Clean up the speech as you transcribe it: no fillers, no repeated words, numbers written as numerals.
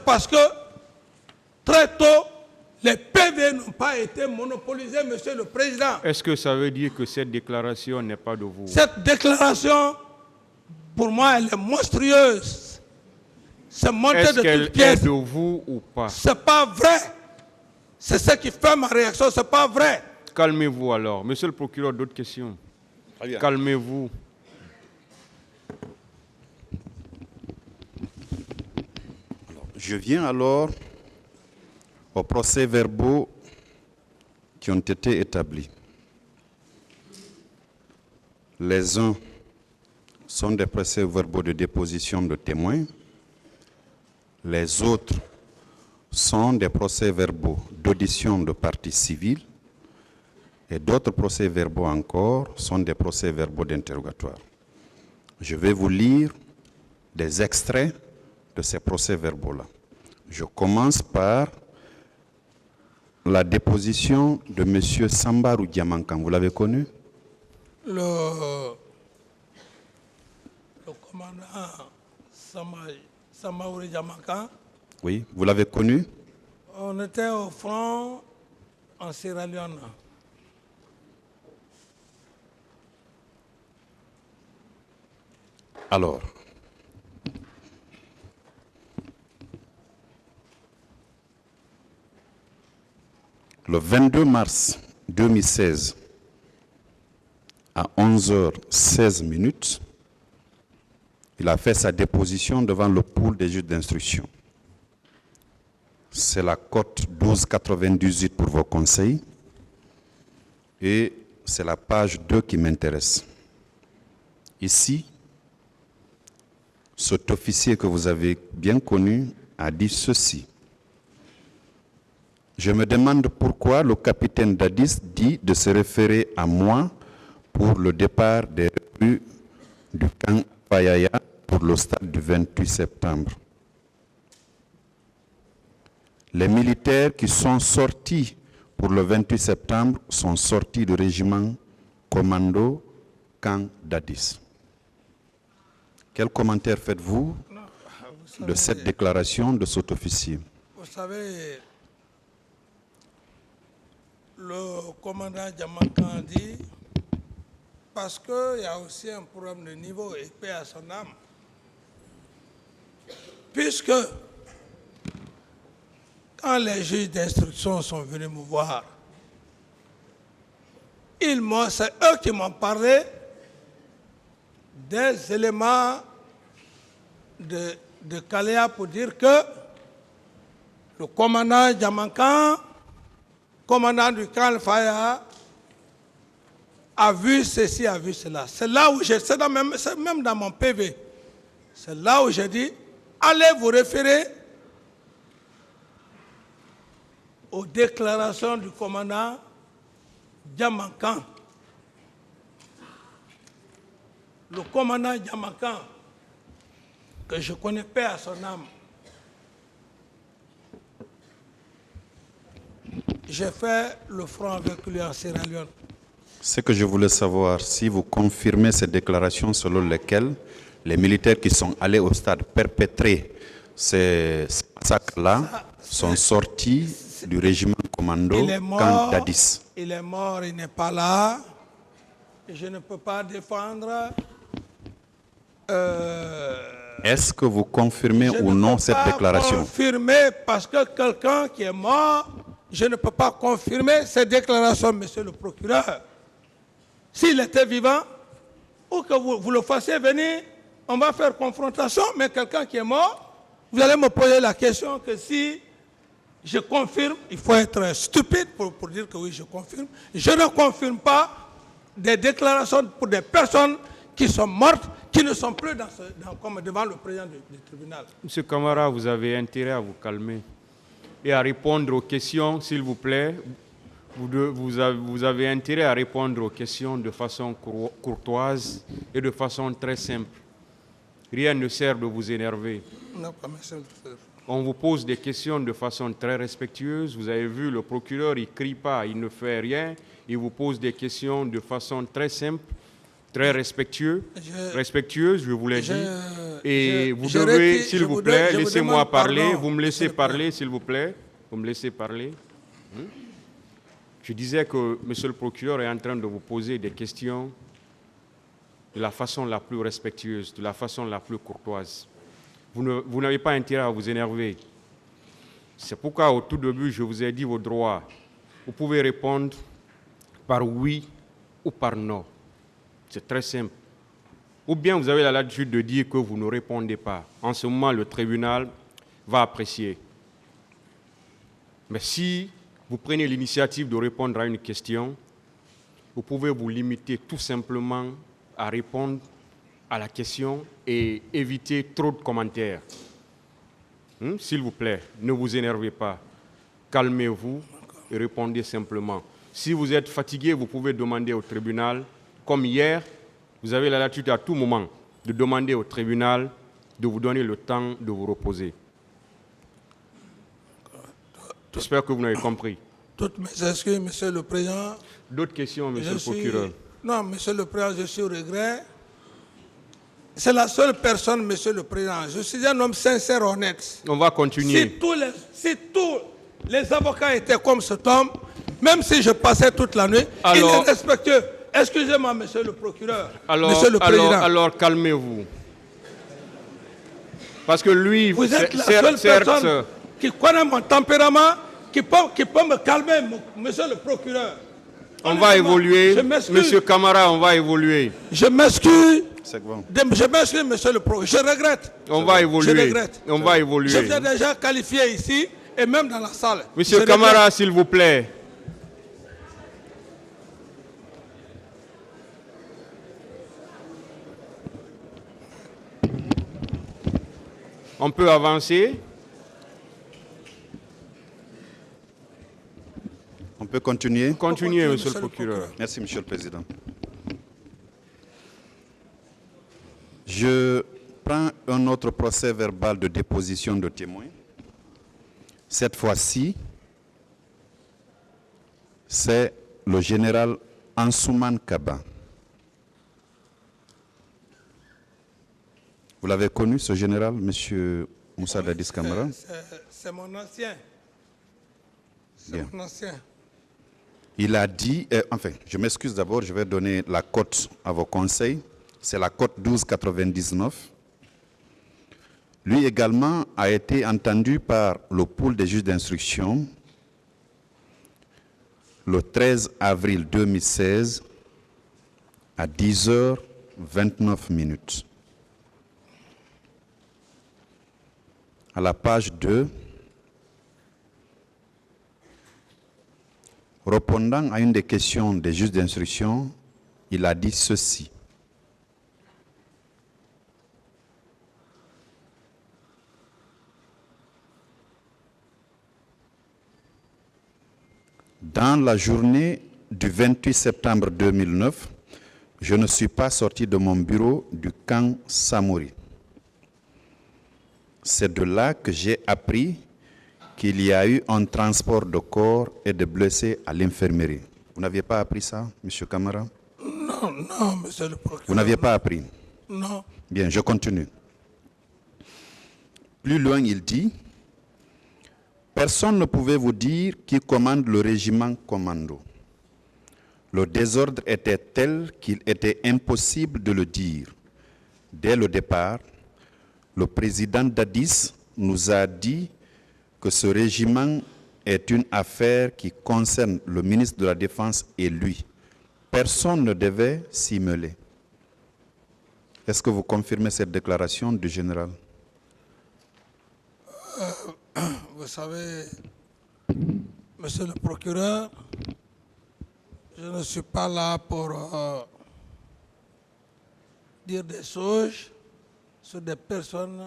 parce que très tôt, les PV n'ont pas été monopolisés, Monsieur le Président. Est-ce que ça veut dire que cette déclaration n'est pas de vous? Cette déclaration, pour moi, elle est monstrueuse. C'est monté Est-ce de qu'elle toutes pièces. est de vous ou pas? C'est pas vrai. C'est ce qui fait ma réaction, c'est pas vrai. Calmez-vous alors. Monsieur le procureur, d'autres questions? Calmez-vous. Je viens alors aux procès-verbaux qui ont été établis. Les uns sont des procès-verbaux de déposition de témoins. Les autres sont des procès-verbaux d'audition de parties civiles. Et d'autres procès-verbaux encore sont des procès-verbaux d'interrogatoire. Je vais vous lire des extraits de ces procès-verbaux-là. Je commence par la déposition de M. Sambarou Diamankan. Vous l'avez connu? Le commandant Sambarou Diamankan. Oui, vous l'avez connu? On était au front en Sierra Leone. Alors, le 22 mars 2016, à 11h16, il a fait sa déposition devant le pool des juges d'instruction. C'est la cote 1298 pour vos conseils et c'est la page 2 qui m'intéresse. Ici, cet officier que vous avez bien connu a dit ceci. Je me demande pourquoi le capitaine Dadis dit de se référer à moi pour le départ des recrues du camp Payaya pour le stade du 28 septembre. Les militaires qui sont sortis pour le 28 septembre sont sortis du régiment commando camp Dadis. Quel commentaire faites-vous de cette déclaration de cet officier? Vous savez, le commandant Diamankan dit, parce qu'il y a aussi un problème de niveau et paix à son âme, puisque quand les juges d'instruction sont venus me voir, c'est eux qui m'ont parlé des éléments de Kalea pour dire que le commandant Diamankan, commandant du camp Faya, a vu ceci, a vu cela. C'est là où c'est même dans mon PV. C'est là où j'ai dit, allez vous référer aux déclarations du commandant Diamankan. Le commandant Diamankan, que je connais paix à son âme, j'ai fait le front avec lui en Sierra Leone. Ce que je voulais savoir, si vous confirmez ces déclarations selon lesquelles les militaires qui sont allés au stade perpétrer ces massacres-là sont sortis du régiment commando camp Dadis. Il est mort, il n'est pas là. Et je ne peux pas défendre. Est-ce que vous confirmez ou non cette déclaration? Je ne peux pas confirmer parce que quelqu'un qui est mort, je ne peux pas confirmer cette déclaration, monsieur le procureur. S'il était vivant, ou que vous le fassiez venir, on va faire confrontation, mais quelqu'un qui est mort, vous allez me poser la question que si je confirme, il faut être stupide pour dire que oui, je confirme. Je ne confirme pas des déclarations pour des personnes qui sont mortes, qui ne sont plus comme devant le président du tribunal. Monsieur Camara, vous avez intérêt à vous calmer et à répondre aux questions, s'il vous plaît. Vous avez intérêt à répondre aux questions de façon courtoise et de façon très simple. Rien ne sert de vous énerver. Non, pas monsieur. On vous pose des questions de façon très respectueuse. Vous avez vu, le procureur, il ne crie pas, il ne fait rien. Il vous pose des questions de façon très simple. très respectueuse, je vous l'ai dit. Et vous je devez, retire- s'il je vous vous plaît, je vous laissez-moi demande parler. pardon, Vous me laissez Monsieur le Président. parler, s'il vous plaît. Vous me laissez parler. Je disais que Monsieur le procureur est en train de vous poser des questions de la façon la plus respectueuse, de la façon la plus courtoise. Vous n'avez pas intérêt à vous énerver. C'est pourquoi au tout début, je vous ai dit vos droits. Vous pouvez répondre par oui ou par non. C'est très simple. Ou bien vous avez la latitude de dire que vous ne répondez pas. En ce moment, le tribunal va apprécier. Mais si vous prenez l'initiative de répondre à une question, vous pouvez vous limiter tout simplement à répondre à la question et éviter trop de commentaires. S'il vous plaît, ne vous énervez pas. Calmez-vous et répondez simplement. Si vous êtes fatigué, vous pouvez demander au tribunal, comme hier, vous avez la latitude à tout moment de demander au tribunal de vous donner le temps de vous reposer. J'espère que vous n'avez compris. Toutes mes excuses, Monsieur le Président. D'autres questions, Monsieur le procureur? Non, Monsieur le Président, je suis au regret. C'est la seule personne, Monsieur le Président. Je suis un homme sincère, honnête. On va continuer. Si tous les avocats étaient comme cet homme, même si je passais toute la nuit, Alors- il est respectueux. Excusez-moi, Monsieur le procureur, Monsieur le Président. Alors calmez-vous. Parce que lui, Vous êtes la seule personne qui connaît mon tempérament, qui peut me calmer, Monsieur le procureur. on va évoluer. Je m'excuse. Monsieur Camara, on va évoluer. Je m'excuse. C'est bon. Je m'excuse, Monsieur le procureur. Je regrette. On va Je évoluer. regrette. On va évoluer. Je viens déjà qualifié ici et même dans la salle. Monsieur Je Camara, regrette. s'il vous plaît. On peut avancer. On peut continuer? Continuez, Monsieur le procureur. Merci, Monsieur le Président. Je prends un autre procès verbal de déposition de témoins. Cette fois-ci, c'est le général Ansouman Kaba. Vous l'avez connu, ce général, Monsieur Moussa Dadis Camara? C'est mon ancien. C'est Bien. mon ancien. Il a dit, enfin, je m'excuse d'abord, je vais donner la cote à vos conseils. C'est la cote 1299. Lui également a été entendu par le pool des juges d'instruction le 13 avril 2016 à 10h29. À la page 2, répondant à une des questions des juges d'instruction, il a dit ceci. Dans la journée du 28 septembre 2009, je ne suis pas sorti de mon bureau du camp Samori. C'est de là que j'ai appris qu'il y a eu un transport de corps et de blessés à l'infirmerie. Vous n'aviez pas appris ça, M. Camara? Non, Monsieur le procureur. Vous n'aviez pas appris? Non. Bien, je continue. Plus loin, il dit, personne ne pouvait vous dire qui commande le régiment commando. Le désordre était tel qu'il était impossible de le dire. Dès le départ, le président Dadis nous a dit que ce régiment est une affaire qui concerne le ministre de la Défense et lui. Personne ne devait s'y mêler. Est-ce que vous confirmez cette déclaration du général? Vous savez, Monsieur le procureur, je ne suis pas là pour dire des choses sur des personnes